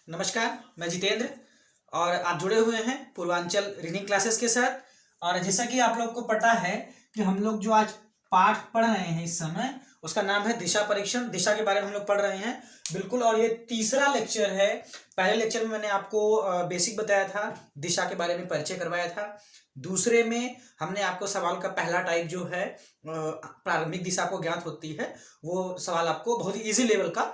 नमस्कार, मैं जितेंद्र और आप जुड़े हुए हैं पूर्वांचल रीडिंग क्लासेस के साथ। और जैसा कि आप लोग को पता है कि हम लोग जो आज पाठ पढ़ रहे हैं इस समय, उसका नाम है दिशा परीक्षण। दिशा के बारे में हम लोग पढ़ रहे हैं, बिल्कुल। और ये तीसरा लेक्चर है। पहले लेक्चर में मैंने आपको बेसिक बताया था, दिशा के बारे में परिचय करवाया था। दूसरे में हमने आपको सवाल का पहला टाइप जो है प्रारंभिक दिशा को ज्ञात होती है, वो सवाल आपको बहुत ही इजी लेवल का।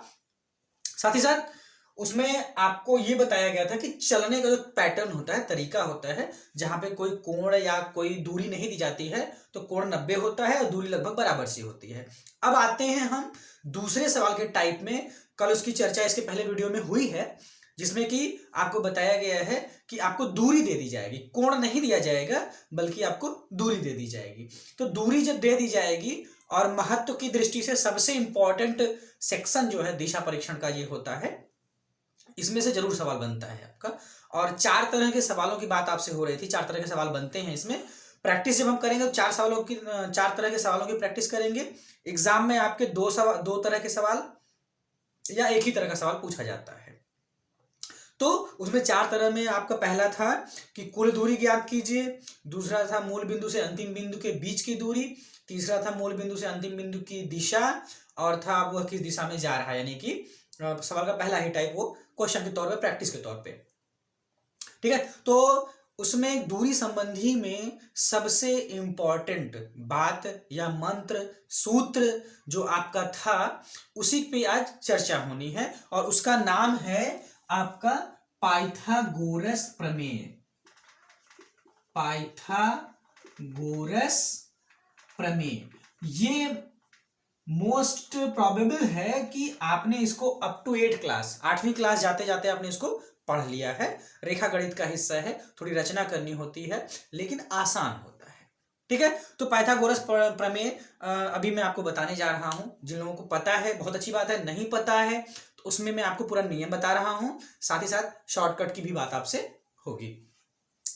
साथ ही साथ उसमें आपको ये बताया गया था कि चलने का जो पैटर्न होता है, तरीका होता है, जहां पे कोई कोण या कोई दूरी नहीं दी जाती है तो कोण 90 होता है और दूरी लगभग बराबर सी होती है। अब आते हैं हम दूसरे सवाल के टाइप में। कल उसकी चर्चा इसके पहले वीडियो में हुई है, जिसमें कि आपको बताया गया है कि आपको दूरी दे दी जाएगी, कोण नहीं दिया जाएगा बल्कि आपको दूरी दे दी जाएगी। तो दूरी जब दे दी जाएगी और महत्व की दृष्टि से सबसे इंपॉर्टेंट सेक्शन जो है दिशा परीक्षण का ये होता है, इसमें से जरूर सवाल बनता है आपका। और 4 तरह के सवालों की बात आपसे हो रही थी, 4 तरह के सवाल बनते हैं इसमें। प्रैक्टिस जब हम करेंगे तो 4 तरह के सवालों की प्रैक्टिस करेंगे। एग्जाम में आपके 2 तरह के सवाल या एक ही तरह का सवाल पूछा जाता है। तो उसमें 4 तरह में आपका पहला था कि कुल दूरी ज्ञात कीजिए, दूसरा था मूल बिंदु से अंतिम बिंदु के बीच की दूरी, तीसरा था मूल बिंदु से अंतिम बिंदु की दिशा, और था वह किस दिशा में जा रहा है, यानी कि सवाल का पहला ही टाइप वो क्वेश्चन के तौर पे, प्रैक्टिस के तौर पे। ठीक है, तो उसमें दूरी संबंधी में सबसे इंपॉर्टेंट बात या मंत्र सूत्र जो आपका था, उसी पे आज चर्चा होनी है। और उसका नाम है आपका पाइथागोरस प्रमेय। पाइथागोरस प्रमेय ये मोस्ट प्रोबेबल है कि आपने इसको अप टू 8 क्लास, 8वीं क्लास जाते जाते आपने इसको पढ़ लिया है। रेखा गणित का हिस्सा है, थोड़ी रचना करनी होती है, लेकिन आसान होता है। ठीक है, तो पाइथागोरस प्रमेय अभी मैं आपको बताने जा रहा हूं। जिन लोगों को पता है बहुत अच्छी बात है, नहीं पता है तो उसमें मैं आपको पूरा नियम बता रहा हूं, साथ ही साथ शॉर्टकट की भी बात आपसे होगी।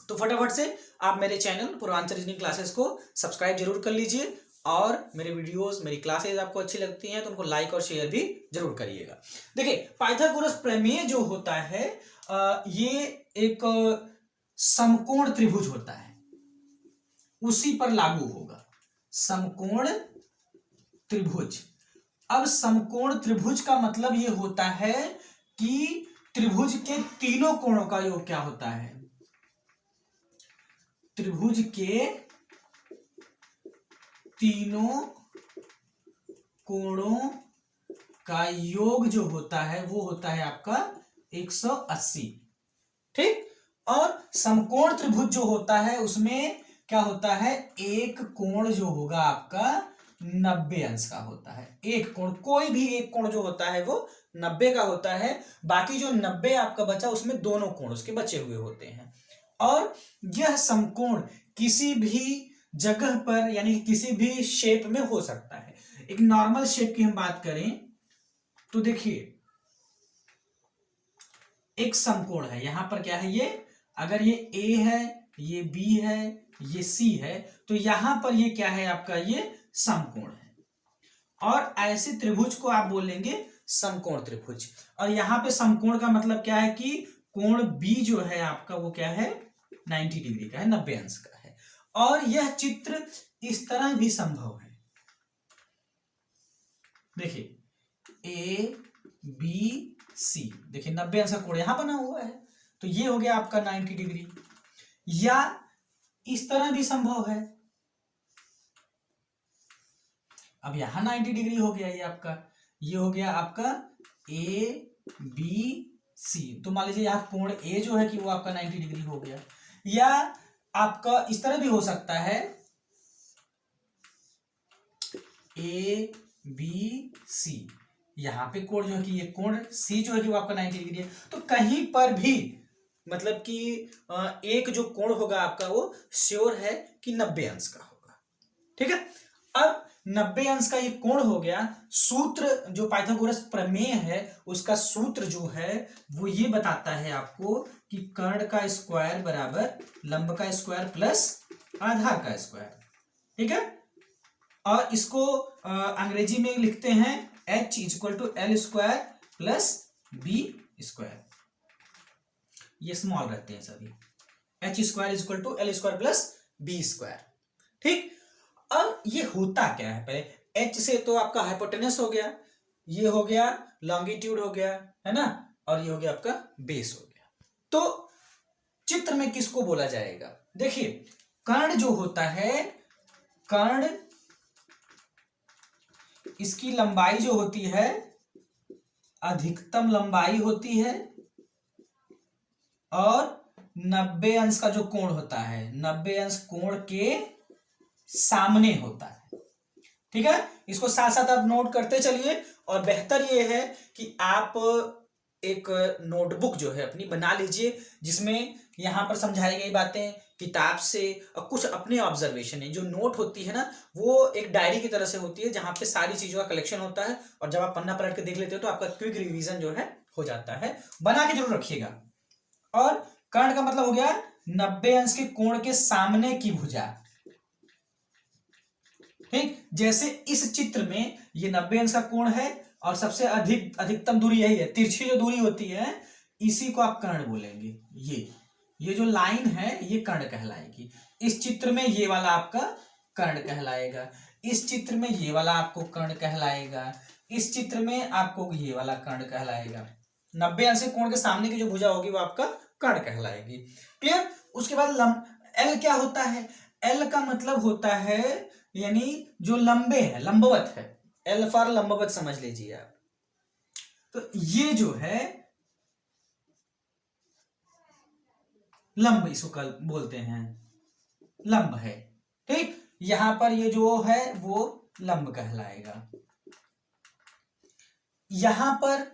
तो फटाफट से आप मेरे चैनल पूर्वांचल रीजनिंग क्लासेस को सब्सक्राइब जरूर कर लीजिए, और मेरे वीडियोस, मेरी क्लासेस आपको अच्छी लगती हैं तो उनको लाइक और शेयर भी जरूर करिएगा। देखिए, पाइथागोरस प्रमेय जो होता है ये एक समकोण त्रिभुज होता है, उसी पर लागू होगा। समकोण त्रिभुज। अब समकोण त्रिभुज का मतलब ये होता है कि त्रिभुज के तीनों कोणों का योग क्या होता है। त्रिभुज के तीनों कोणों का योग जो होता है वो होता है आपका 180। ठीक, और समकोण त्रिभुज जो होता है उसमें क्या होता है, एक कोण जो होगा आपका 90 अंश का होता है। एक कोण, कोई भी एक कोण जो होता है वो 90 का होता है। बाकी जो 90 आपका बचा उसमें दोनों कोण उसके बचे हुए होते हैं। और यह समकोण किसी भी जगह पर, यानी किसी भी शेप में हो सकता है। एक नॉर्मल शेप की हम बात करें तो देखिए, एक समकोण है, यहां पर क्या है, ये अगर ये ए है, ये बी है, ये सी है, तो यहां पर ये क्या है आपका, ये समकोण है। और ऐसे त्रिभुज को आप बोलेंगे समकोण त्रिभुज। और यहां पे समकोण का मतलब क्या है कि कोण बी जो है आपका वो क्या है, 90 डिग्री का है, 90 अंश का है। और यह चित्र इस तरह भी संभव है। देखिए ए बी सी, देखिए 90 अंश का कोण यहां बना हुआ है, तो ये हो गया आपका 90 डिग्री। या इस तरह भी संभव है। अब यहां 90 डिग्री हो गया, ये आपका, ये हो गया आपका ए बी सी। तो मान लीजिए यहां कोण ए जो है कि वो आपका 90 डिग्री हो गया। या आपका इस तरह भी हो सकता है, ए बी सी, यहां पे कोण जो है कि ये कोण सी जो है कि वो आपका 90 डिग्री है। तो कहीं पर भी मतलब कि एक जो कोण होगा आपका वो श्योर है कि 90 अंश का होगा। ठीक है, अब 90 अंश का ये कोण हो गया। सूत्र जो पाइथागोरस प्रमेय है उसका सूत्र जो है वो ये बताता है आपको कि कर्ण का स्क्वायर बराबर लंब का स्क्वायर प्लस आधार का स्क्वायर। ठीक है, और इसको अंग्रेजी में लिखते हैं h = L² + B²। ये स्मॉल रहते हैं सभी। h square is equal to L square plus B square. ठीक, अब ये होता क्या है, पहले h से तो आपका हाइपोटेनस हो गया, ये हो गया लॉन्गिट्यूड हो गया, है ना, और ये हो गया आपका बेस हो गया। तो चित्र में किसको बोला जाएगा? देखिए, कर्ण जो होता है, कर्ण इसकी लंबाई जो होती है अधिकतम लंबाई होती है और 90 अंश का जो कोण होता है 90 अंश कोण के सामने होता है। ठीक है, इसको साथ साथ आप नोट करते चलिए। और बेहतर ये है कि आप एक नोटबुक जो है अपनी बना लीजिए, जिसमें यहां पर समझाई गई बातें किताब से और कुछ अपने ऑब्जर्वेशन है। जो नोट होती है ना, वो एक डायरी की तरह से होती है, जहां पे सारी चीजों का कलेक्शन होता है, और जब आप पन्ना पलट के देख लेते हो तो आपका क्विक रिवीजन जो है हो जाता है। बना के जरूर रखिएगा। और कर्ण का मतलब हो गया 90 अंश के कोण के सामने की भुजा। ठीक, जैसे इस चित्र में ये 90 अंश का कोण है और सबसे अधिकतम दूरी यही है, तिरछी जो दूरी होती है इसी को आप कर्ण बोलेंगे। ये जो लाइन है ये कर्ण कहलाएगी। इस चित्र में ये वाला आपका कर्ण कहलाएगा, इस चित्र में ये वाला आपको कर्ण कहलाएगा, इस चित्र में आपको ये वाला कर्ण कहलाएगा। 90 अंश के कोण के सामने की जो भुजा होगी वो आपका कर्ण कहलाएगी। क्लियर? उसके बाद एल क्या होता है? एल का मतलब होता है यानी जो लंबे है, लंबवत है। एल फॉर लंबवत समझ लीजिए आप। तो ये जो है लंब, इसको बोलते हैं लंब है। ठीक, यहां पर ये जो है वो लंब कहलाएगा। यहां पर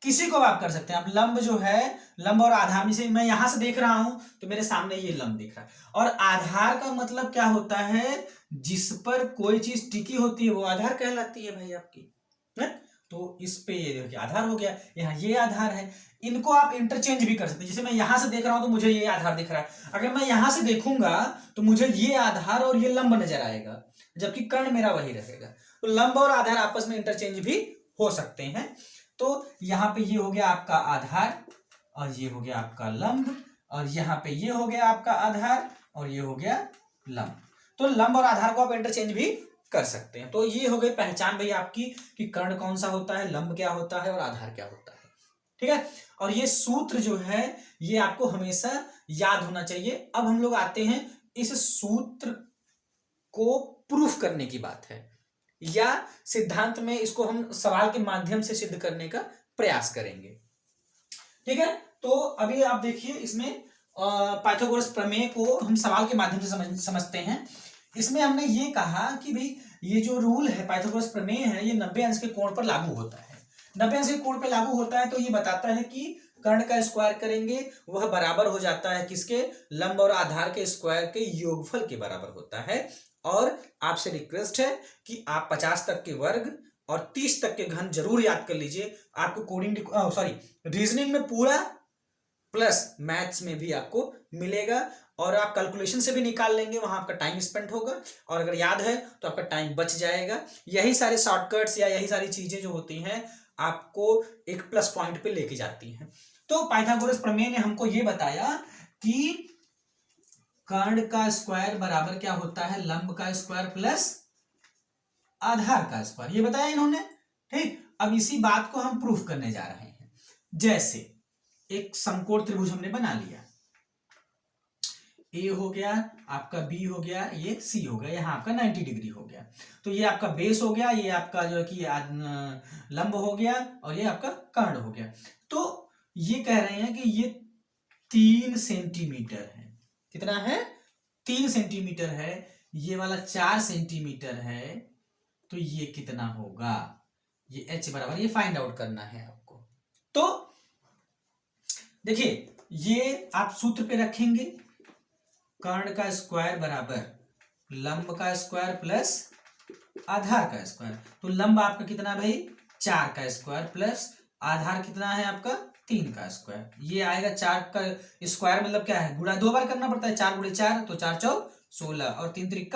किसी को आप कर सकते हैं, आप लंब जो है, लंब और आधार, से मैं यहां से देख रहा हूं तो मेरे सामने ये लंब दिख रहा है। और आधार का मतलब क्या होता है? जिस पर कोई चीज टिकी होती है वो आधार कहलाती है भाई आपकी, है? तो इस पे ये देखिए आधार हो गया, यहाँ ये आधार है। इनको आप इंटरचेंज भी कर सकते हैं। जैसे मैं यहां से देख रहा हूं तो मुझे ये आधार दिख रहा है, अगर मैं यहां से देखूंगा तो मुझे ये आधार और ये लंब नजर आएगा, जबकि कर्ण मेरा वही रहेगा। तो लंब और आधार आपस में इंटरचेंज भी हो सकते हैं। तो यहाँ पे ये हो गया आपका आधार और ये हो गया आपका लंब, और यहाँ पे ये हो गया आपका आधार और ये हो गया लंब। तो लंब और आधार को आप इंटरचेंज भी कर सकते हैं। तो ये हो गई पहचान भाई आपकी कि कर्ण कौन सा होता है, लंब क्या होता है और आधार क्या होता है। ठीक है, और ये सूत्र जो है ये आपको हमेशा याद होना चाहिए। अब हम लोग आते हैं इस सूत्र को प्रूफ करने की बात है, या सिद्धांत में इसको हम सवाल के माध्यम से सिद्ध करने का प्रयास करेंगे। ठीक है, तो अभी आप देखिए इसमें पाइथागोरस प्रमेय को हम सवाल के माध्यम से समझते हैं। इसमें हमने ये कहा कि भाई ये जो रूल है पाइथागोरस प्रमेय है ये 90 अंश के कोण पर लागू होता है। 90 अंश के कोण पर लागू होता है तो ये बताता है कि कर्ण का स्क्वायर करेंगे वह बराबर हो जाता है किसके? लंब और आधार के स्क्वायर के योगफल के बराबर होता है। और आपसे रिक्वेस्ट है कि आप 50 तक के वर्ग और 30 तक के घन जरूर याद कर लीजिए। आपको कोडिंग रीजनिंग में पूरा प्लस मैथ्स में भी आपको मिलेगा, और आप कैलकुलेशन से भी निकाल लेंगे, वहां आपका टाइम स्पेंड होगा, और अगर याद है तो आपका टाइम बच जाएगा। यही सारे शॉर्टकट्स या यही सारी चीजें जो होती हैं आपको एक प्लस पॉइंट पे लेके जाती हैं। तो पाइथागोरस प्रमेय ने हमको ये बताया कि कर्ण का स्क्वायर बराबर क्या होता है? लंब का स्क्वायर प्लस आधार का स्क्वायर, ये बताया इन्होंने। ठीक, अब इसी बात को हम प्रूफ करने जा रहे हैं। जैसे एक समकोण त्रिभुज हमने बना लिया, ए हो गया आपका, बी हो गया, ये सी हो गया, यहाँ आपका 90 डिग्री हो गया। तो ये आपका बेस हो गया, ये आपका जो है कि लंब हो गया, और ये आपका कर्ण हो गया। तो ये कह रहे हैं कि ये 3 सेंटीमीटर है। कितना है? 3 सेंटीमीटर है। ये वाला 4 सेंटीमीटर है, तो ये कितना होगा? ये h बराबर, ये फाइंड आउट करना है आपको। तो देखिए ये आप सूत्र पे रखेंगे, कर्ण का स्क्वायर बराबर लंब का स्क्वायर प्लस आधार का स्क्वायर। तो लंब आपका कितना भाई? 4 का स्क्वायर प्लस आधार कितना है आपका? 3 का स्क्वायर। ये आएगा 4 का स्क्वायर मतलब क्या है? गुणा 2 बार करना पड़ता है, 4 गुणे 4 तो 4 चौक 16 और 3 त्रिक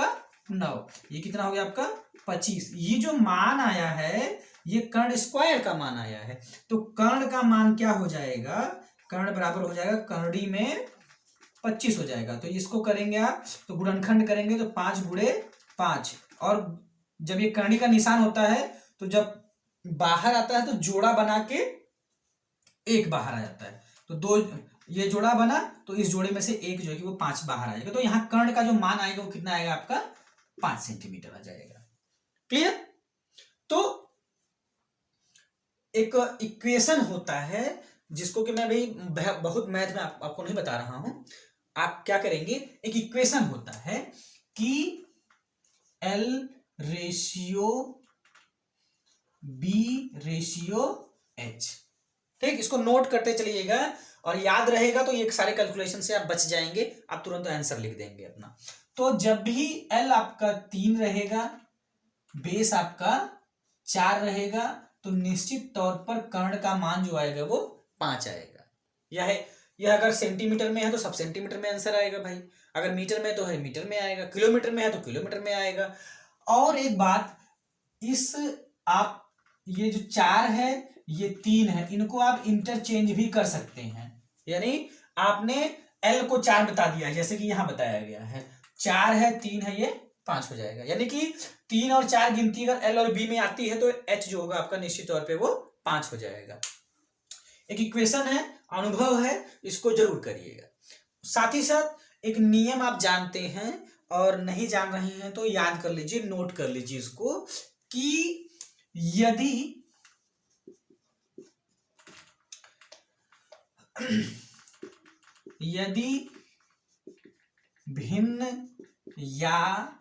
9। ये कितना हो गया आपका? 25। ये जो मान आया है ये कर्ण स्क्वायर का मान आया है। तो कर्ण का मान क्या हो जाएगा? कर्ण बराबर हो जाएगा करड़ी में 25 हो जाएगा। तो इसको करेंगे आप तो गुणनखंड करेंगे तो 5 गुणे 5, और जब ये करणी का निशान होता है तो जब बाहर आता है तो जोड़ा बना के एक बाहर आ जाता है, तो 2 ये जोड़ा बना तो इस जोड़े में से एक जो है कि वो 5 बाहर आ जाएगा। तो यहाँ कर्ण का जो मान आएगा वो कितना आएगा आपका 5 सेंटीमीटर आ जाएगा। क्लियर? तो एक इक्वेशन होता है जिसको कि मैं भाई बहुत मैथ में आपको नहीं बता रहा हूं। आप क्या करेंगे, एक इक्वेशन होता है कि L ratio B ratio H। ठीक, इसको नोट करते चलिएगा और याद रहेगा तो ये सारे कैलकुलेशन से आप बच जाएंगे, आप तुरंत आंसर लिख देंगे अपना। तो जब भी L आपका 3 रहेगा, बेस आपका 4 रहेगा, तो निश्चित तौर पर कर्ण का मान जो आएगा वो 5 आएगा। यह अगर सेंटीमीटर में है तो सब सेंटीमीटर में आंसर आएगा भाई, अगर मीटर में तो है मीटर में आएगा, किलोमीटर में है तो किलोमीटर में आएगा। और एक बात, इस आप ये जो 4 है ये 3 है, इनको आप इंटरचेंज भी कर सकते हैं। यानी आपने L को 4 बता दिया है, जैसे कि यहां बताया गया है 4 है 3 है, ये 5 हो जाएगा। यानी कि 3 और 4 गिनती अगर L और B में आती है तो H जो होगा आपका निश्चित तौर पे वो 5 हो जाएगा। एक इक्वेशन है, अनुभव है, इसको जरूर करिएगा। साथ ही साथ एक नियम आप जानते हैं और नहीं जान रहे हैं तो याद कर लीजिए, नोट कर लीजिए इसको, कि यदि भिन्न या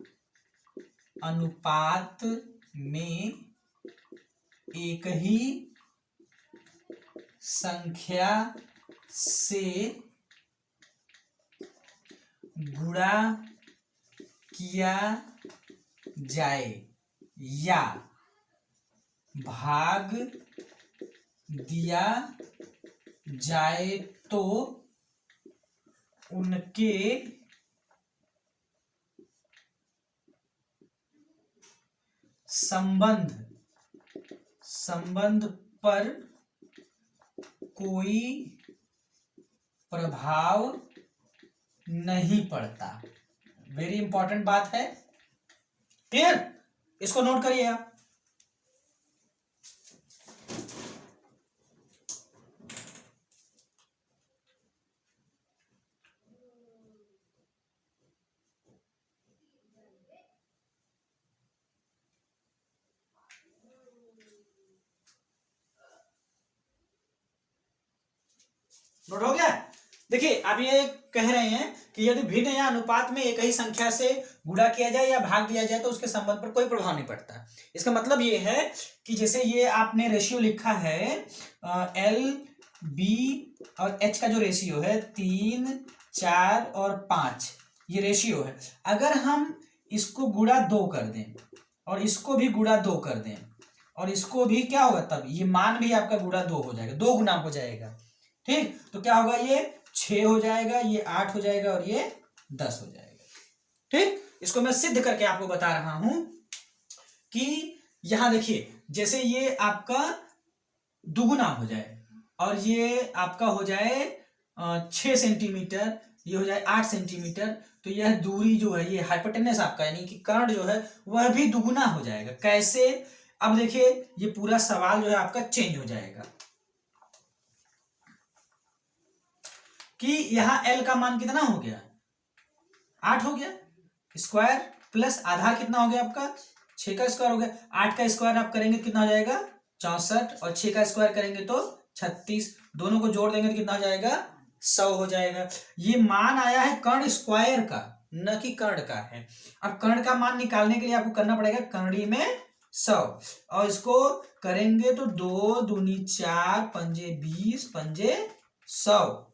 अनुपात में एक ही संख्या से गुणा किया जाए या भाग दिया जाए तो उनके संबंध पर कोई प्रभाव नहीं पड़ता। वेरी इंपॉर्टेंट बात है। क्लियर? इसको नोट करिए आप। नोट हो गया? देखिए, अब ये कह रहे हैं कि यदि भिन्न या अनुपात में एक ही संख्या से गुणा किया जाए या भाग दिया जाए तो उसके संबंध पर कोई प्रभाव नहीं पड़ता। इसका मतलब ये है कि जैसे ये आपने रेशियो लिखा है L B और H का जो रेशियो है 3 4 और 5, ये रेशियो है। अगर हम इसको गुणा 2 कर दें और इसको भी गुणा 2 कर दें और इसको भी, क्या होगा तब ये मान भी आपका गुणा 2 हो जाएगा, 2 गुना हो जाएगा। ठीक, तो क्या होगा, ये 6 हो जाएगा, ये 8 हो जाएगा और ये 10 हो जाएगा। ठीक, इसको मैं सिद्ध करके आपको बता रहा हूं कि यहां देखिए, जैसे ये आपका दुगुना हो जाए और ये आपका हो जाए 6 सेंटीमीटर, ये हो जाए 8 सेंटीमीटर, तो यह दूरी जो है, ये हाइपोटेनस आपका यानी कि कर्ण जो है वह भी दुगुना हो जाएगा। कैसे? अब देखिए, ये पूरा सवाल जो है आपका चेंज हो जाएगा कि यहां L का मान कितना हो गया, 8 हो गया, स्क्वायर प्लस आधार कितना हो गया आपका 6 का स्क्वायर हो गया। 8 का स्क्वायर आप करेंगे तो कितना हो जाएगा 64, और 6 का स्क्वायर करेंगे तो 36, दोनों को जोड़ देंगे तो कितना हो जाएगा 100 हो जाएगा। ये मान आया है कर्ण स्क्वायर का, न कि कर्ण का है। अब कर्ण का मान निकालने के लिए आपको करना पड़ेगा करड़ी में 100, और इसको करेंगे तो 2 दूनी 4 पंजे 20 पंजे 100,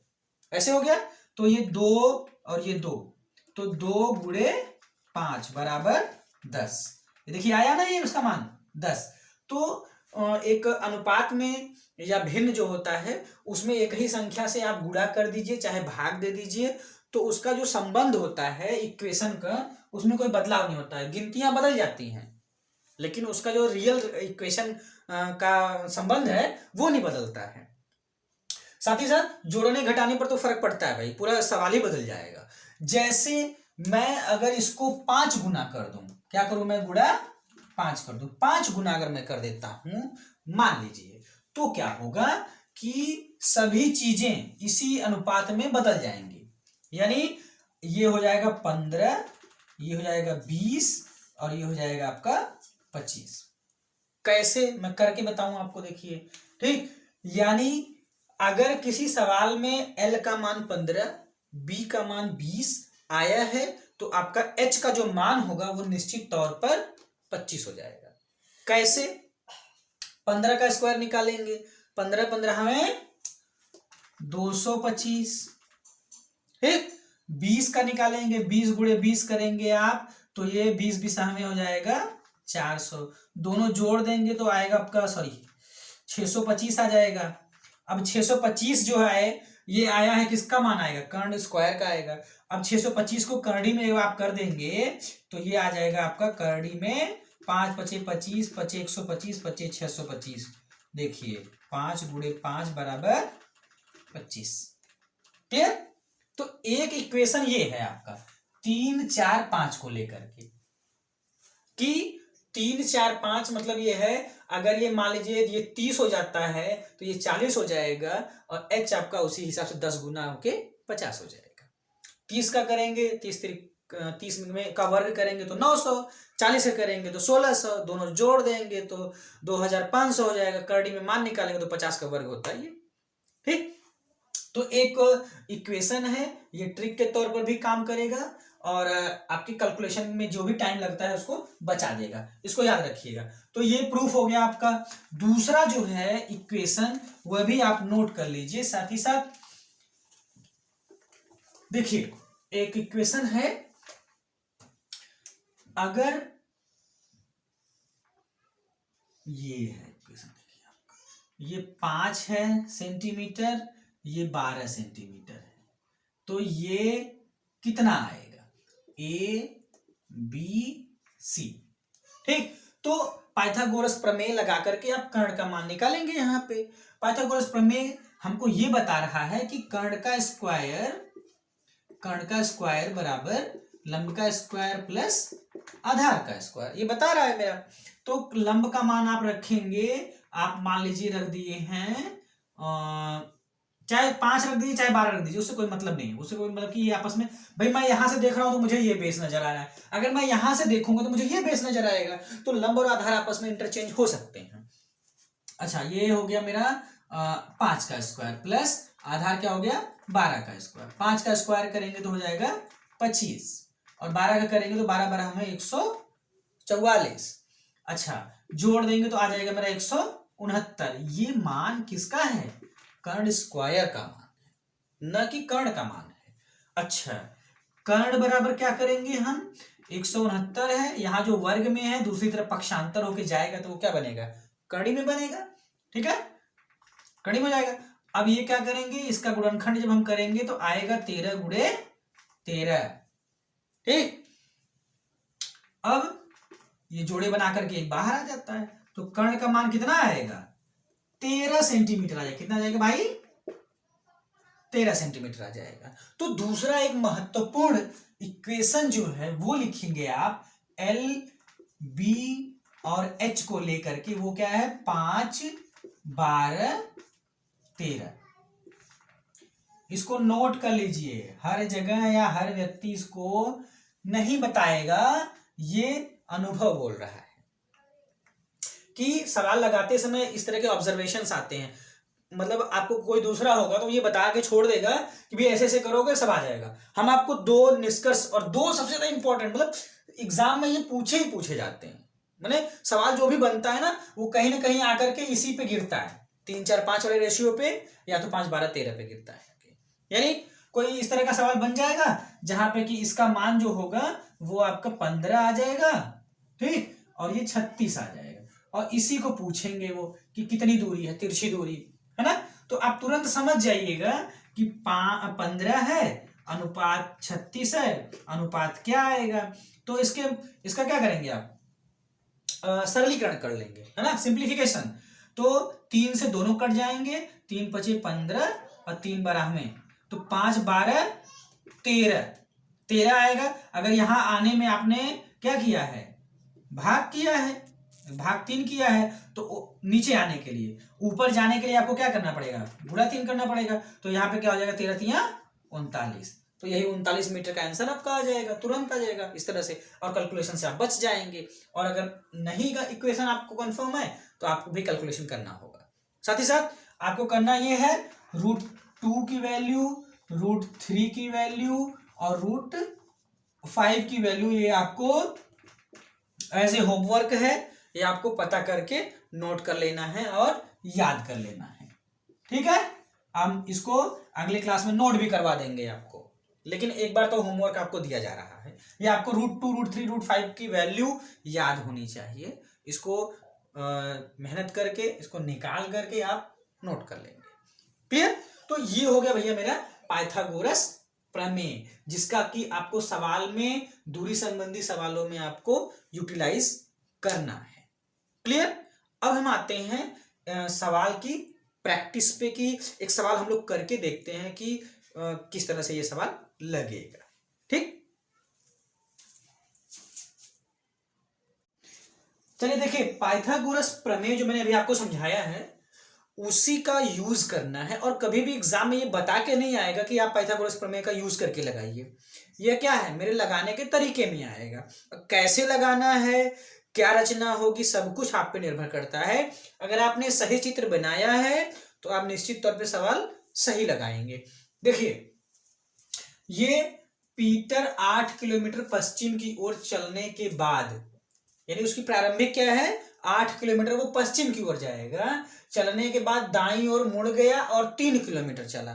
ऐसे हो गया। तो ये 2 और ये 2, तो 2 गुणे 5 बराबर 10। ये देखिए आया ना ये उसका मान 10। तो एक अनुपात में या भिन्न जो होता है उसमें एक ही संख्या से आप गुणा कर दीजिए चाहे भाग दे दीजिए, तो उसका जो संबंध होता है इक्वेशन का, उसमें कोई बदलाव नहीं होता है। गिनतियां बदल जाती हैं लेकिन उसका जो रियल इक्वेशन का संबंध है वो नहीं बदलता है। साथ ही साथ जोड़ने घटाने पर तो फर्क पड़ता है भाई, पूरा सवाल ही बदल जाएगा। जैसे मैं अगर इसको 5 गुना कर दूं, क्या करूं मैं, गुणा 5 कर दूं, 5 गुना अगर मैं कर देता हूं मान लीजिए, तो क्या होगा कि सभी चीजें इसी अनुपात में बदल जाएंगी। यानी ये हो जाएगा 15, ये हो जाएगा 20 और ये हो जाएगा आपका 25। कैसे मैं करके बताऊं आपको, देखिए। ठीक, यानी अगर किसी सवाल में L का मान 15, B का मान 20 आया है, तो आपका H का जो मान होगा वो निश्चित तौर पर 25 हो जाएगा। कैसे, 15 का स्क्वायर निकालेंगे, 15 15 में 225। ठीक, 20 का निकालेंगे, 20 गुणे 20 करेंगे आप, तो ये 20 20 में हो जाएगा 400। दोनों जोड़ देंगे तो आएगा आपका 625 आ जाएगा। अब 625 जो है ये आया है, किसका मान आएगा, कर्ण स्क्वायर का आएगा। अब 625 को करड़ी में आप कर देंगे तो ये आ जाएगा आपका करड़ी में 5 5 25 5 125 5 625। देखिए 5 गुणे 5 बराबर 25। क्लियर। तो एक इक्वेशन ये है आपका 3 4 5 को लेकर के, कि 3 4 5 मतलब ये है, अगर ये मान लीजिए ये 30 हो जाता है तो ये 40 हो जाएगा, और H आपका उसी हिसाब से 10 गुना होके 50 हो जाएगा। 30 का करेंगे 30 में का वर्ग करेंगे तो 900, 40 का करेंगे तो 1600, दोनों जोड़ देंगे तो 2500 हो जाएगा। करड़ी में मान निकालेंगे तो 50 का वर्ग होता है ये। ठीक, तो एक इक्वेशन है, ये ट्रिक के तौर पर भी काम करेगा और आपकी कैलकुलेशन में जो भी टाइम लगता है उसको बचा देगा, इसको याद रखिएगा। तो ये प्रूफ हो गया आपका। दूसरा जो है इक्वेशन वह भी आप नोट कर लीजिए। साथ ही साथ देखिए एक इक्वेशन है, अगर ये है इक्वेशन, देखिए आपका ये 5 है सेंटीमीटर, ये 12 सेंटीमीटर है, तो ये कितना आएगा, ए बी सी। ठीक, तो पाइथागोरस प्रमेय लगा करके आप कर्ण का मान निकालेंगे। यहाँ पे पाइथागोरस प्रमेय हमको ये बता रहा है कि कर्ण का स्क्वायर बराबर लंब का स्क्वायर प्लस आधार का स्क्वायर, ये बता रहा है मेरा। तो लंब का मान आप रखेंगे, आप मान लीजिए रख दिए हैं चाहे 5 रख दीजिए चाहे 12 रख दीजिए, उससे कोई मतलब नहीं है, उससे कोई मतलब कि ये आपस में, भाई मैं यहां से देख रहा हूं तो मुझे ये बेस नजर आ रहा है, अगर मैं यहां से देखूंगा तो मुझे ये बेस नजर आएगा, तो लंब और आधार आपस में इंटरचेंज हो सकते हैं। अच्छा, ये हो गया मेरा 5 का स्क्वायर प्लस आधार क्या हो गया 12 का स्क्वायर। 5 का स्क्वायर करेंगे तो हो जाएगा 25 और 12 का करेंगे तो 12 12 हमें 144। अच्छा, जोड़ देंगे तो आ जाएगा मेरा 169। ये मान किसका है, कर्ण स्क्वायर का मान है, न कि कर्ण का मान है। अच्छा, कर्ण बराबर क्या करेंगे हम, 169 है, यहाँ जो वर्ग में है दूसरी तरफ पक्षांतर होके जाएगा तो वो क्या बनेगा, कड़ी में बनेगा। ठीक है, कड़ी में हो जाएगा। अब ये क्या करेंगे, इसका गुणनखंड जब हम करेंगे तो आएगा 13 गुणे 13। ठीक, अब ये जोड़े बना करके एक बाहर आ जाता है, तो कर्ण का मान कितना आएगा 13 सेंटीमीटर आ जाएगा। कितना आ जाएगा भाई, 13 सेंटीमीटर आ जाएगा। तो दूसरा एक महत्वपूर्ण इक्वेशन जो है वो लिखेंगे आप एल बी और एच को लेकर के, वो क्या है 5 12 13। इसको नोट कर लीजिए, हर जगह या हर व्यक्ति इसको नहीं बताएगा, ये अनुभव बोल रहा है कि सवाल लगाते समय इस तरह के ऑब्जर्वेशंस आते हैं। मतलब आपको कोई दूसरा होगा तो ये बता के छोड़ देगा कि भी ऐसे ऐसे करोगे सब आ जाएगा। हम आपको 2 निष्कर्ष और 2 सबसे ज्यादा इंपॉर्टेंट, मतलब एग्जाम में ये पूछे ही पूछे जाते हैं, मतलब सवाल जो भी बनता है ना वो कहीं ना कहीं आकर के इसी पे गिरता है, 3 4 5 वाले रेशियो पे, या तो 5 12 13 पे गिरता है। यानी कोई इस तरह का सवाल बन जाएगा जहां पे कि इसका मान जो होगा वो आपका 15 आ जाएगा, ठीक, और ये 36 आ जाएगा, और इसी को पूछेंगे वो कि कितनी दूरी है, तिरछी दूरी है ना। तो आप तुरंत समझ जाइएगा कि 15 है अनुपात 36 है, अनुपात क्या आएगा। तो इसका क्या करेंगे आप, सरलीकरण कर लेंगे, है ना, सिंप्लीफिकेशन। तो 3 से दोनों कट जाएंगे, 3 5 15 और 3 12 में, तो 5 12 13 आएगा। अगर यहाँ आने में आपने क्या किया है, भाग किया है, भाग 3 किया है, तो नीचे आने के लिए, ऊपर जाने के लिए आपको क्या करना पड़ेगा, गुणा 3 करना पड़ेगा। तो यहाँ पे क्या हो जाएगा, 13 3 39, तो यही 39 मीटर का आंसर आपका आ जाएगा, तुरंत आ जाएगा इस तरह से, और कैलकुलेशन से आप बच जाएंगे। और अगर नहीं का इक्वेशन आपको कंफर्म है तो आपको भी कैलकुलेशन करना होगा। साथ ही साथ आपको करना ये है, √2 की वैल्यू, √3 की वैल्यू और √5 की वैल्यू, ये आपको एज ए होमवर्क है, ये आपको पता करके नोट कर लेना है और याद कर लेना है। ठीक है, हम इसको अगले क्लास में नोट भी करवा देंगे आपको, लेकिन एक बार तो होमवर्क आपको दिया जा रहा है। ये आपको √2 √3 √5 की वैल्यू याद होनी चाहिए। इसको मेहनत करके, इसको निकाल करके आप नोट कर लेंगे। क्लियर? तो ये हो गया भैया मेरा पाइथागोरस प्रमेय, जिसका कि आपको सवाल में, दूरी संबंधी सवालों में आपको यूटिलाइज करना है। क्लियर? अब हम आते हैं सवाल की प्रैक्टिस पे, कि एक सवाल हम लोग करके देखते हैं कि किस तरह से ये सवाल लगेगा। ठीक, चलिए देखिए, पाइथागोरस प्रमेय जो मैंने अभी आपको समझाया है उसी का यूज करना है। और कभी भी एग्जाम में ये बता के नहीं आएगा कि आप पाइथागोरस प्रमेय का यूज करके लगाइए। ये क्या है, मेरे लगाने के तरीके में आएगा। कैसे लगाना है, क्या रचना होगी, सब कुछ आप पे निर्भर करता है। अगर आपने सही चित्र बनाया है तो आप निश्चित तौर पे सवाल सही लगाएंगे। देखिए, ये पीटर 8 किलोमीटर पश्चिम की ओर चलने के बाद, यानी उसकी प्रारंभिक क्या है, 8 किलोमीटर वो पश्चिम की ओर जाएगा। चलने के बाद दाईं ओर मुड़ गया और 3 किलोमीटर चला,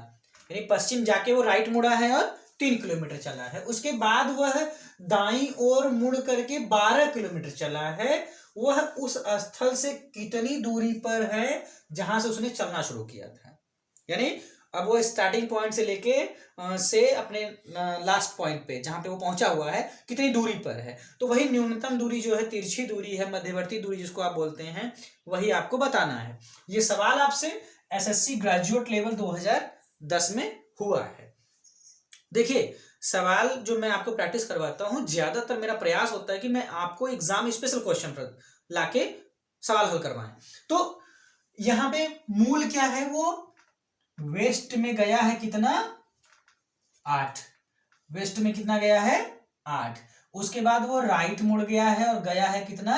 यानी पश्चिम जाके वो राइट मुड़ा है और 3 किलोमीटर चला है। उसके बाद वह दाईं ओर मुड़ करके 12 किलोमीटर चला है। वह उस स्थल से कितनी दूरी पर है जहां से उसने चलना शुरू किया था, यानी अब वो स्टार्टिंग पॉइंट से लेके से अपने लास्ट पॉइंट पे जहां पे वो पहुंचा हुआ है कितनी दूरी पर है। तो वही न्यूनतम दूरी जो है, तिरछी दूरी है, मध्यवर्ती दूरी जिसको आप बोलते हैं, वही आपको बताना है। ये सवाल आपसे एसएससी ग्रेजुएट लेवल 2010 में हुआ है। देखिए, सवाल जो मैं आपको प्रैक्टिस करवाता हूं, ज्यादातर मेरा प्रयास होता है कि मैं आपको एग्जाम स्पेशल क्वेश्चन पर लाके सवाल हल करवाएं। तो यहाँ पे मूल क्या है, वो वेस्ट में गया है कितना, 8, वेस्ट में कितना गया है, 8। उसके बाद वो राइट मुड़ गया है और गया है कितना,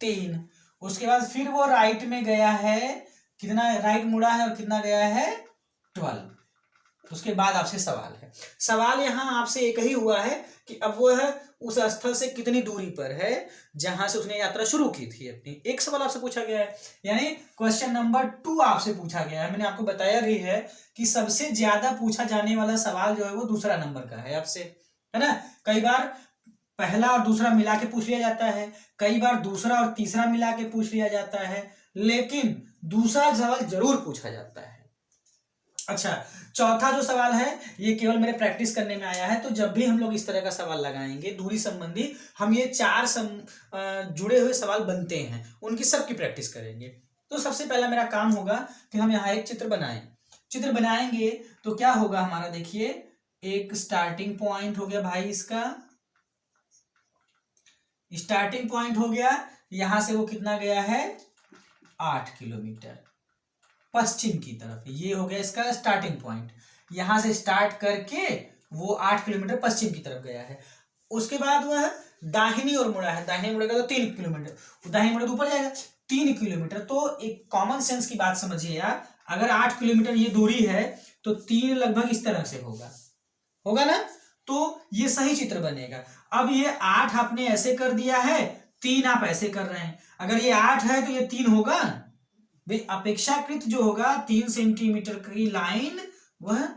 3। उसके बाद फिर वो राइट में गया है, कितना राइट मुड़ा है और कितना गया है, 12। उसके बाद आपसे सवाल है, सवाल यहां आपसे एक ही हुआ है कि अब वो है उस स्थल से कितनी दूरी पर है जहां से उसने यात्रा शुरू की थी अपनी। एक सवाल आपसे पूछा गया है, यानी क्वेश्चन नंबर 2 आपसे पूछा गया है। मैंने आपको बताया भी है कि सबसे ज्यादा पूछा जाने वाला सवाल जो है वो दूसरा नंबर का है आपसे, है ना। कई बार पहला और दूसरा मिला के पूछ लिया जाता है, कई बार दूसरा और तीसरा मिला के पूछ लिया जाता है, लेकिन दूसरा सवाल जरूर पूछा जाता है। अच्छा, चौथा जो सवाल है ये केवल मेरे प्रैक्टिस करने में आया है। तो जब भी हम लोग इस तरह का सवाल लगाएंगे दूरी संबंधी, हम ये 4 जुड़े हुए सवाल बनते हैं, उनकी सबकी प्रैक्टिस करेंगे। तो सबसे पहला मेरा काम होगा कि हम यहाँ एक चित्र बनाएं। चित्र बनाएंगे तो क्या होगा हमारा, देखिए, एक स्टार्टिंग पॉइंट हो गया भाई, इसका स्टार्टिंग पॉइंट हो गया। यहां से वो कितना गया है, 8 किलोमीटर पश्चिम की तरफ। ये हो गया इसका स्टार्टिंग पॉइंट। यहां से स्टार्ट करके वो 8 किलोमीटर पश्चिम की तरफ गया है। उसके बाद वह दाहिनी ओर मुड़ा है, दाहिनी मुड़ेगा तो 3 किलोमीटर, दाहिनी मुड़े तो ऊपर जाएगा 3 किलोमीटर। तो एक कॉमन सेंस की बात समझिए यार, अगर 8 किलोमीटर ये दूरी है तो 3 लगभग इस तरह से होगा ना, तो ये सही चित्र बनेगा। अब ये 8 आपने ऐसे कर दिया है, 3 आप ऐसे कर रहे हैं। अगर ये 8 है तो ये 3 होगा, अपेक्षाकृत जो होगा 3 सेंटीमीटर की लाइन वह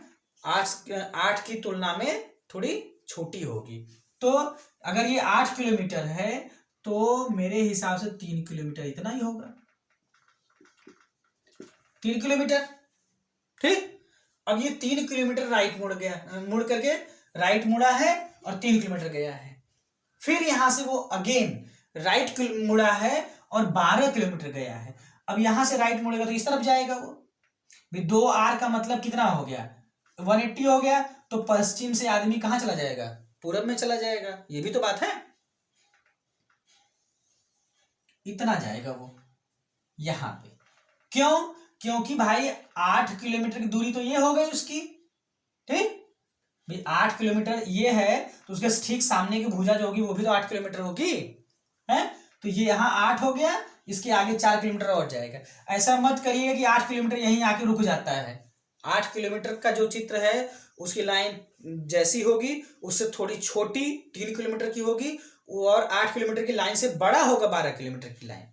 8 की तुलना में थोड़ी छोटी होगी। तो अगर ये 8 किलोमीटर है तो मेरे हिसाब से 3 किलोमीटर इतना ही होगा, 3 किलोमीटर। ठीक, अब ये 3 किलोमीटर राइट मुड़ गया, मुड़ करके राइट मुड़ा है और 3 किलोमीटर गया है। फिर यहां से वो अगेन राइट मुड़ा है और 12 किलोमीटर गया है। अब यहां से राइट मुड़ेगा तो इस तरफ जाएगा वो, भाई 2r का मतलब कितना हो गया, 180 हो गया। तो पश्चिम से आदमी कहाँ चला जाएगा, पूरब में चला जाएगा, ये भी तो बात है। इतना जाएगा वो यहां पे, क्यों, क्योंकि भाई 8 किलोमीटर की दूरी तो ये हो गई उसकी, ठीक भाई 8 किलोमीटर ये है, तो उसके ठीक सामने की भुजा जो होगी वो भी तो 8 किलोमीटर होगी, है। तो ये यहाँ 8 हो गया, इसके आगे 4 किलोमीटर और जाएगा। ऐसा मत करिएगा कि 8 किलोमीटर यहीं आके रुक जाता है। 8 किलोमीटर का जो चित्र है उसकी लाइन जैसी होगी उससे थोड़ी छोटी 3 किलोमीटर की होगी, और 8 किलोमीटर की लाइन से बड़ा होगा 12 किलोमीटर की लाइन,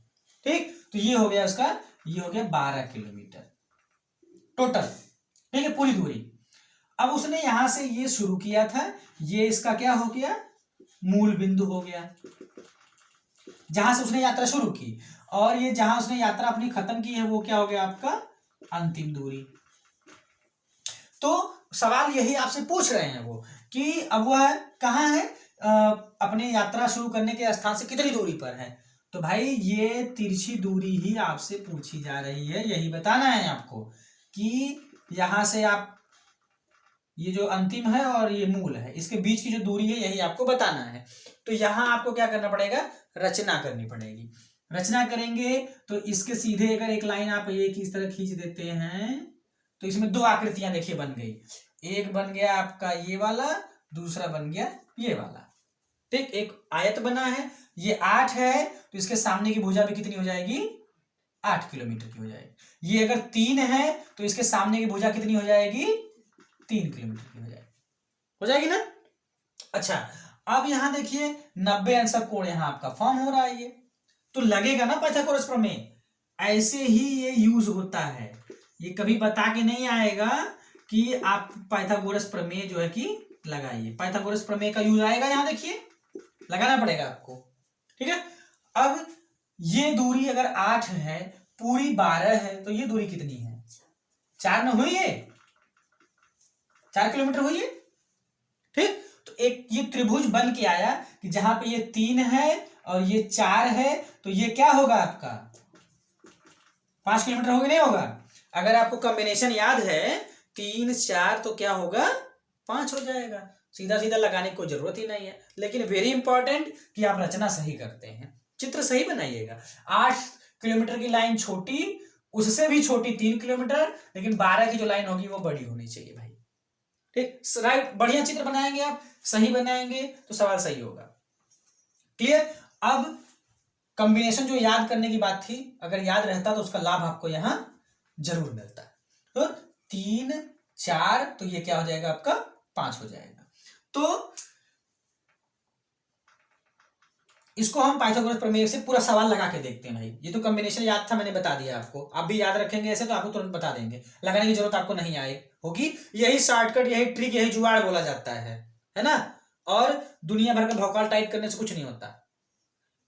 ठीक। तो ये हो गया उसका, ये हो गया 12 किलोमीटर टोटल, ठीक है, पूरी दूरी। अब उसने यहां से ये शुरू किया था, ये इसका क्या हो गया, मूल बिंदु हो गया, जहां से उसने यात्रा शुरू की, और ये जहां उसने यात्रा अपनी खत्म की है वो क्या हो गया आपका अंतिम दूरी। तो सवाल यही आपसे पूछ रहे हैं वो कि अब वह कहाँ है, अपने यात्रा शुरू करने के स्थान से कितनी दूरी पर है। तो भाई ये तिरछी दूरी ही आपसे पूछी जा रही है, यही बताना है आपको कि यहां से आप ये जो अंतिम है और ये मूल है इसके बीच की जो दूरी है यही आपको बताना है। तो यहां आपको क्या करना पड़ेगा, रचना करनी पड़ेगी। रचना करेंगे तो इसके सीधे अगर एक लाइन आप एक इस तरह खींच देते हैं तो इसमें दो आकृतियां देखिए बन गई, एक बन गया आपका ये वाला, दूसरा बन गया ये वाला, ठीक। एक आयत बना है, ये 8 है तो इसके सामने की भुजा भी कितनी हो जाएगी, 8 किलोमीटर की हो जाएगी। ये अगर 3 है तो इसके सामने की भुजा कितनी हो जाएगी, 3 किलोमीटर की हो जाएगी ना। अच्छा अब यहां देखिए 90 अंश का कोण यहां आपका फॉर्म हो रहा है, ये तो लगेगा ना पाइथागोरस प्रमेय, ऐसे ही ये यूज होता है। ये कभी बता के नहीं आएगा कि आप पाइथागोरस प्रमेय जो है कि लगाइए, पाइथागोरस प्रमेय का यूज आएगा, यहां देखिए लगाना पड़ेगा आपको, ठीक है। अब ये दूरी अगर 8 है, पूरी 12 है, तो ये दूरी कितनी है, 4 न हुई है, 4 किलोमीटर हुई है, ठीक। तो एक ये त्रिभुज बन के आया कि जहां पे ये 3 है और ये 4 है, तो ये क्या होगा आपका 5 किलोमीटर होगा, नहीं होगा। अगर आपको कॉम्बिनेशन याद है 3 4 तो क्या होगा 5 हो जाएगा, सीधा सीधा लगाने की कोई जरूरत ही नहीं है। लेकिन वेरी इंपॉर्टेंट कि आप रचना सही करते हैं, चित्र सही बनाइएगा। 8 किलोमीटर की लाइन छोटी, उससे भी छोटी 3 किलोमीटर, लेकिन 12 की जो लाइन होगी वो बड़ी होनी चाहिए भाई, ठीक। राइट, बढ़िया चित्र बनाएंगे आप, सही बनाएंगे तो सवाल सही होगा, क्लियर। अब कॉम्बिनेशन जो याद करने की बात थी, अगर याद रहता तो उसका लाभ आपको यहां जरूर मिलता। तो 3 4 तो ये क्या हो जाएगा आपका 5 हो जाएगा। तो इसको हम पाइथागोरस प्रमेय से पूरा सवाल लगा के देखते हैं भाई। ये तो कॉम्बिनेशन याद था, मैंने बता दिया आपको, आप भी याद रखेंगे ऐसे तो आपको तुरंत बता देंगे, लगाने की जरूरत आपको नहीं आए होगी। यही शॉर्टकट, यही ट्रिक, यही जुगाड़ बोला जाता है ना। और दुनिया भर का भौकाल टाइट करने से कुछ नहीं होता,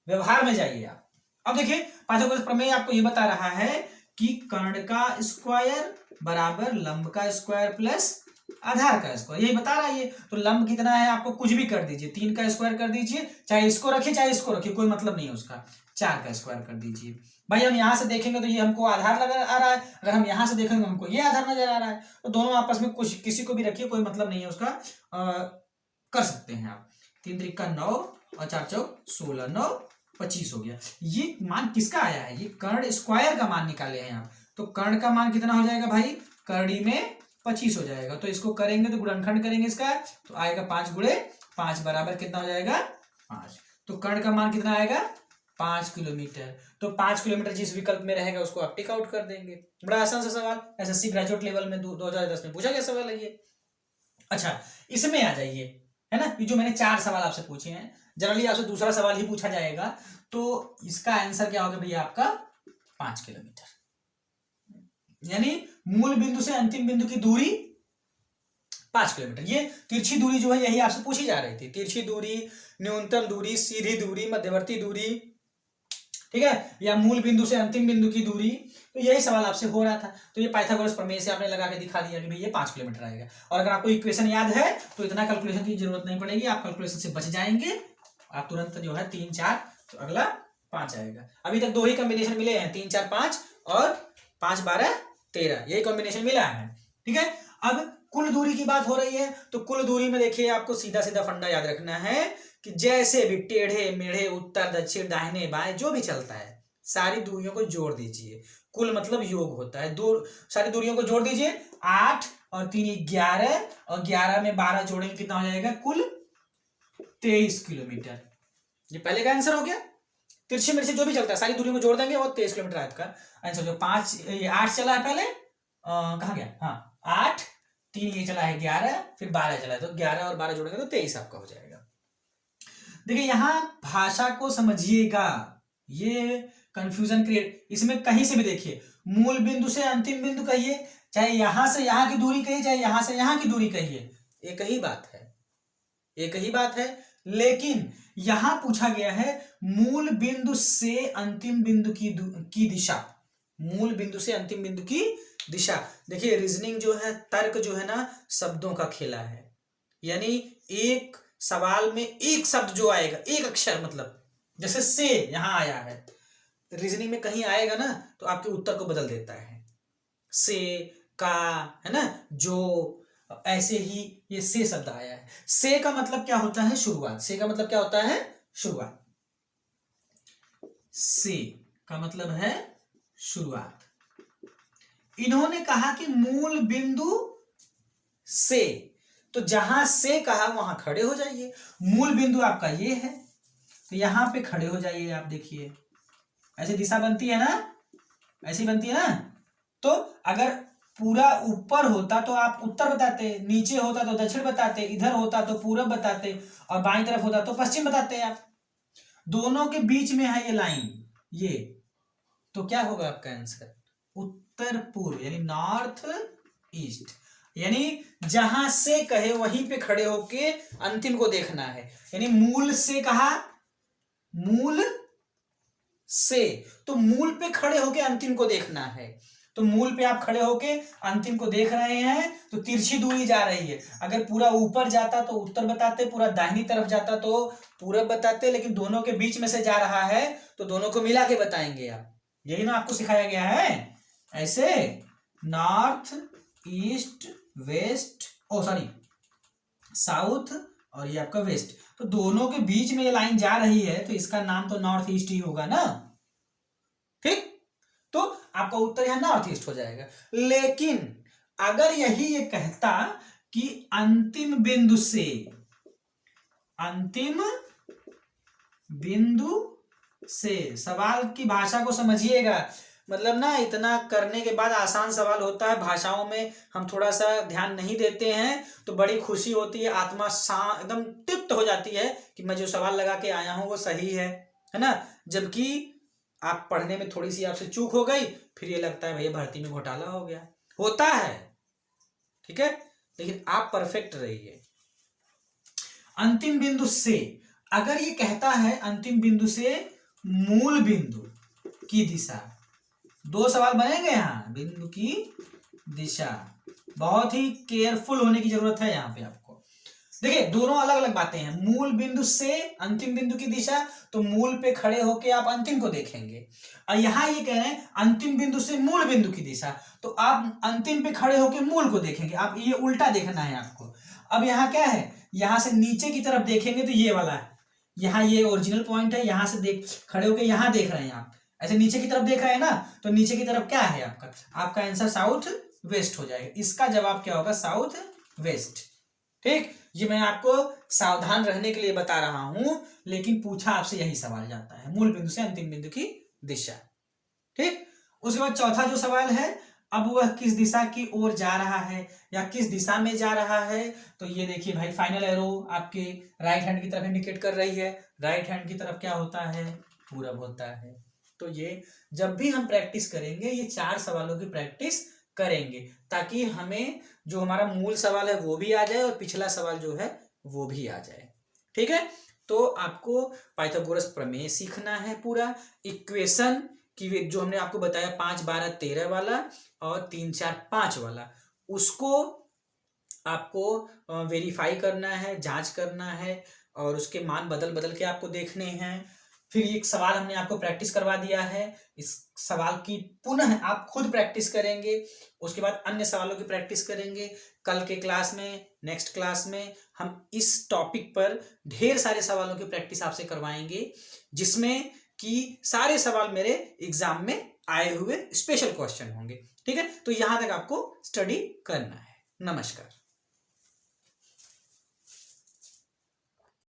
व्यवहार में जाइए आप। अब देखिए पाइथागोरस प्रमेय आपको ये बता रहा है कि कर्ण का स्क्वायर बराबर लंब का स्क्वायर प्लस आधार का स्क्वायर, यही बता रहा है ये। तो लंब कितना है आपको कुछ भी कर दीजिए, 3 का स्क्वायर कर दीजिए, चाहे इसको रखिए चाहे इसको रखिए, कोई मतलब नहीं है उसका, 4 का स्क्वायर कर दीजिए। भाई हम यहां से देखेंगे तो ये हमको आधार नजर आ रहा है, अगर हम यहां से देखेंगे हमको ये आधार नजर आ रहा है, तो दोनों आपस में कुछ किसी को भी रखिए, कोई मतलब नहीं है उसका, कर सकते हैं आप। 3 त्रिका 9 और 4 चौक 16, 9 25 हो गया। ये मान किसका आया है, ये कर्ण स्क्वायर का मान निकाले हैं आप। तो कर्ण का मान कितना हो जाएगा भाई, कर्णी में 25 हो जाएगा। तो इसको करेंगे तो गुणनखंड करेंगे इसका, तो आएगा 5 गुणे 5 बराबर कितना हो जाएगा 5। तो कर्ण का मान कितना आएगा 5 किलोमीटर। तो 5 किलोमीटर जिस विकल्प में रहेगा उसको आप टिक आउट कर देंगे। बड़ा आसान सा सवाल, एसएससी ग्रेजुएट लेवल में 2010 में पूछा गया सवाल है ये। अच्छा इसमें आ जाइए, है ना, ये जो मैंने 4 सवाल आपसे पूछे हैं, जनरली आपसे दूसरा सवाल ही पूछा जाएगा, तो इसका आंसर क्या होगा भैया आपका 5 किलोमीटर। यानी मूल बिंदु से अंतिम बिंदु की दूरी 5 किलोमीटर। ये तिरछी दूरी जो है यही आपसे पूछी जा रही थी, तिरछी दूरी, न्यूनतम दूरी, सीधी दूरी, मध्यवर्ती दूरी, ठीक है, या मूल बिंदु से अंतिम बिंदु की दूरी। तो यही सवाल आपसे हो रहा था। तो ये पाइथागोरस प्रमेय से आपने लगा के दिखा दिया कि भाई ये 5 किलोमीटर आएगा। और अगर आपको इक्वेशन याद है तो इतना कैलकुलेशन की जरूरत नहीं पड़ेगी, आप कैलकुलेशन से बच जाएंगे, आप तुरंत जो है 3 4 तो अगला 5 आएगा। अभी तक 2 ही कॉम्बिनेशन मिले हैं, 3 4 5 और 5 12 13, यही कॉम्बिनेशन मिला है। ठीक है, अब कुल दूरी की बात हो रही है, तो कुल दूरी में देखिए आपको सीधा सीधा फंडा याद रखना है कि जैसे भी टेढ़े मेढ़े, उत्तर दक्षिण, दाहिने बाएं जो भी चलता है, सारी दूरियों को जोड़ दीजिए। कुल मतलब योग होता है, दूर सारी दूरियों को जोड़ दीजिए। 8 और 3 11, और 11 में 12 जोड़ेंगे कितना हो जाएगा, कुल 23 किलोमीटर। ये पहले का आंसर हो गया। तिरछे मिर्ची जो भी चलता है सारी दूरियों को जोड़ देंगे और 23 किलोमीटर आपका आंसर। जो 8 चला है पहले, कहाँ गया, हाँ 8, 3 ये चला है 11, फिर 12 चला है, तो 11 और 12 जोड़ेंगे तो 23 आपका हो जाएगा। देखिए यहाँ भाषा को समझिएगा, ये कंफ्यूजन क्रिएट, इसमें कहीं से भी देखिए, मूल बिंदु से अंतिम बिंदु कहिए, चाहे यहां से यहां की दूरी कहिए, चाहे यहां से यहां की दूरी कहिए, एक ही बात है, एक ही बात है। लेकिन यहां पूछा गया है मूल बिंदु से अंतिम बिंदु की दिशा, मूल बिंदु से अंतिम बिंदु की दिशा। देखिए रीजनिंग जो है, तर्क जो है ना, शब्दों का खेला है, यानी एक सवाल में एक शब्द जो आएगा, एक अक्षर, मतलब जैसे से यहां आया है, रीजनिंग में कहीं आएगा ना तो आपके उत्तर को बदल देता है। से, का, है ना, जो, ऐसे ही ये से शब्द आया है। से का मतलब क्या होता है, शुरुआत। से का मतलब क्या होता है, शुरुआत। से का मतलब है शुरुआत। इन्होंने कहा कि मूल बिंदु से, तो जहां से कहा वहां खड़े हो जाइए। मूल बिंदु आपका ये है, तो यहां पे खड़े हो जाइए। आप देखिए ऐसे दिशा बनती है ना, ऐसी बनती है ना। तो अगर पूरा ऊपर होता तो आप उत्तर बताते, नीचे होता तो दक्षिण बताते, इधर होता तो पूरब बताते, और बाईं तरफ होता तो पश्चिम बताते आप। दोनों के बीच में है ये लाइन, ये, तो क्या होगा आपका आंसर, उत्तर पूर्व, यानी नॉर्थ ईस्ट। यानी जहां से कहे वहीं पे खड़े होके अंतिम को देखना है। यानी मूल से कहा, मूल से, तो मूल पे खड़े होके अंतिम को देखना है। तो मूल पे आप खड़े होके अंतिम को देख रहे हैं, तो तिरछी दूरी जा रही है। अगर पूरा ऊपर जाता तो उत्तर बताते, पूरा दाहिनी तरफ जाता तो पूरब बताते, लेकिन दोनों के बीच में से जा रहा है तो दोनों को मिला के बताएंगे आप। यही ना आपको सिखाया गया है, ऐसे नॉर्थ ईस्ट वेस्ट, ओ सॉरी साउथ, और ये आपका वेस्ट, तो दोनों के बीच में ये लाइन जा रही है, तो इसका नाम तो नॉर्थ ईस्ट ही होगा ना। ठीक, तो आपका उत्तर यहां नॉर्थ ईस्ट हो जाएगा। लेकिन अगर यही ये कहता कि अंतिम बिंदु से, अंतिम बिंदु से, सवाल की भाषा को समझिएगा। मतलब ना इतना करने के बाद आसान सवाल होता है, भाषाओं में हम थोड़ा सा ध्यान नहीं देते हैं तो बड़ी खुशी होती है, आत्मा एकदम तृप्त हो जाती है कि मैं जो सवाल लगा के आया हूं वो सही है ना। जबकि आप पढ़ने में थोड़ी सी आपसे चूक हो गई, फिर ये लगता है भैया भर्ती में घोटाला हो गया, होता है। ठीक है, लेकिन आप परफेक्ट रहिए। अंतिम बिंदु से, अगर ये कहता है अंतिम बिंदु से मूल बिंदु की दिशा, दो सवाल बनेंगे यहाँ, बिंदु की दिशा, बहुत ही केयरफुल होने की जरूरत है यहाँ पे आपको। देखिए दोनों अलग अलग बातें हैं। मूल बिंदु से अंतिम बिंदु की दिशा, तो मूल पे खड़े होके आप अंतिम को देखेंगे, और यहाँ ये कह रहे हैं अंतिम बिंदु से मूल बिंदु की दिशा, तो आप अंतिम पे खड़े होके मूल को देखेंगे। आप ये उल्टा देखना है आपको। अब यहाँ क्या है, यहाँ से नीचे की तरफ देखेंगे तो ये वाला है, यहाँ ये ओरिजिनल पॉइंट है, यहाँ से देख खड़े होके यहाँ देख रहे हैं आप, ऐसे नीचे की तरफ देख रहे हैं ना, तो नीचे की तरफ क्या है आपका, आपका आंसर साउथ वेस्ट हो जाएगा। इसका जवाब क्या होगा, साउथ वेस्ट। ठीक, ये मैं आपको सावधान रहने के लिए बता रहा हूं, लेकिन पूछा आपसे यही सवाल जाता है, मूल बिंदु से अंतिम बिंदु की दिशा। ठीक, उसके बाद चौथा जो सवाल है, अब वह किस दिशा की ओर जा रहा है या किस दिशा में जा रहा है, तो ये देखिए भाई फाइनल एरो आपके राइट हैंड की तरफ इंडिकेट कर रही है। राइट हैंड की तरफ क्या होता है, पूरब होता है। तो ये जब भी हम प्रैक्टिस करेंगे, ये 4 सवालों की प्रैक्टिस करेंगे, ताकि हमें जो हमारा मूल सवाल है वो भी आ जाए और पिछला सवाल जो है वो भी आ जाए। ठीक है, तो आपको पाइथागोरस प्रमेय सीखना है, पूरा इक्वेशन की जो हमने आपको बताया 5 12 13 वाला और 3 4 5 वाला, उसको आपको वेरीफाई करना है, जांच करना है, और उसके मान बदल बदल के आपको देखने हैं। फिर एक सवाल हमने आपको प्रैक्टिस करवा दिया है, इस सवाल की पुनः आप खुद प्रैक्टिस करेंगे, उसके बाद अन्य सवालों की प्रैक्टिस करेंगे। कल के क्लास में, नेक्स्ट क्लास में हम इस टॉपिक पर ढेर सारे सवालों की प्रैक्टिस आपसे करवाएंगे, जिसमें कि सारे सवाल मेरे एग्जाम में आए हुए स्पेशल क्वेश्चन होंगे। ठीक है, तो यहां तक आपको स्टडी करना है। नमस्कार।